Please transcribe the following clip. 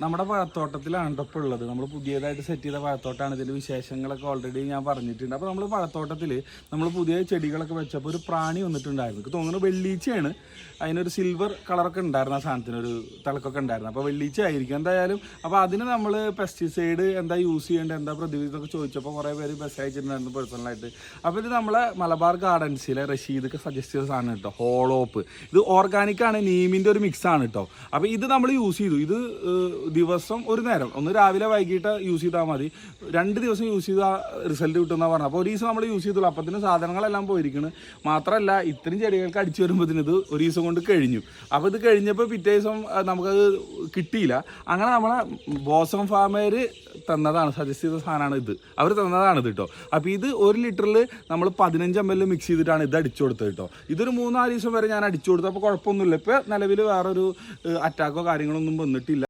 നമ്മുടെ പഴത്തോട്ടത്തിലാണ് ഇപ്പോൾ ഉള്ളത്. നമ്മൾ പുതിയതായിട്ട് സെറ്റ് ചെയ്ത പഴത്തോട്ടമാണ്. ഇതിൻ്റെ വിശേഷങ്ങളൊക്കെ ഓൾറെഡി ഞാൻ പറഞ്ഞിട്ടുണ്ട്. അപ്പോൾ നമ്മൾ പഴത്തോട്ടത്തിൽ നമ്മൾ പുതിയ ചെടികളൊക്കെ വെച്ചപ്പോൾ ഒരു പ്രാണി വന്നിട്ടുണ്ടായിരുന്നു. എനിക്ക് തോന്നുന്നു വെള്ളീച്ചയാണ്. അതിനൊരു സിൽവർ കളറൊക്കെ ഉണ്ടായിരുന്നു, ആ സാധനത്തിനൊരു തിളക്കൊക്കെ ഉണ്ടായിരുന്നു. അപ്പോൾ വെള്ളീച്ച ആയിരിക്കും എന്തായാലും. അപ്പോൾ അതിന് നമ്മൾ പെസ്റ്റിസൈഡ് എന്താ യൂസ് ചെയ്യേണ്ടത്, എന്താ പ്രതിവിധിയൊക്കെ ചോദിച്ചപ്പോൾ കുറേ പേര് മെസ്സേജ് അയച്ചിട്ടുണ്ടായിരുന്നു പേഴ്സണലായിട്ട്. അപ്പോൾ ഇത് നമ്മളെ മലബാർ ഗാർഡൻസിലെ റഷീദൊക്കെ സജസ്റ്റ് ചെയ്ത സാധനം കേട്ടോ, ഹോളോപ്പ്. ഇത് ഓർഗാനിക്കാണ്, നീമിൻ്റെ ഒരു മിക്സാണ് കേട്ടോ. അപ്പോൾ ഇത് നമ്മൾ യൂസ് ചെയ്തു. ഇത് ദിവസം ഒരു നേരം, ഒന്ന് രാവിലെ വൈകിട്ട് യൂസ് ചെയ്താൽ മതി. 2 ദിവസം യൂസ് ചെയ്താൽ റിസൾട്ട് കിട്ടുമെന്നാണ് പറഞ്ഞത്. അപ്പോൾ ഒരു ദിവസം നമ്മൾ യൂസ് ചെയ്തുള്ളൂ, അപ്പത്തിന് സാധനങ്ങളെല്ലാം പോയിരിക്കണം. മാത്രമല്ല ഇത്രയും ചെടികൾക്ക് അടിച്ചു വരുമ്പോഴത്തേന് ഇത് ഒരു ദിവസം കൊണ്ട് കഴിഞ്ഞു. അപ്പോൾ ഇത് കഴിഞ്ഞപ്പോൾ പിറ്റേ ദിവസം നമുക്കത് കിട്ടിയില്ല. അങ്ങനെ നമ്മളെ ബോസം ഫാമേർ തന്നതാണ്, സജസ്റ്റ് ചെയ്ത സാധനമാണ് ഇത്, അവർ തന്നതാണ് ഇത് കേട്ടോ. അപ്പോൾ ഇത് 1 ലിറ്ററിൽ നമ്മൾ 15 ml മിക്സ് ചെയ്തിട്ടാണ് ഇത് അടിച്ചു കൊടുത്തത് കേട്ടോ. ഇതൊരു 3-4 ദിവസം വരെ ഞാൻ അടിച്ചു കൊടുത്തു. അപ്പോൾ കുഴപ്പമൊന്നുമില്ല. ഇപ്പോൾ നിലവിൽ വേറൊരു അറ്റാക്കോ കാര്യങ്ങളൊന്നും വന്നിട്ടില്ല.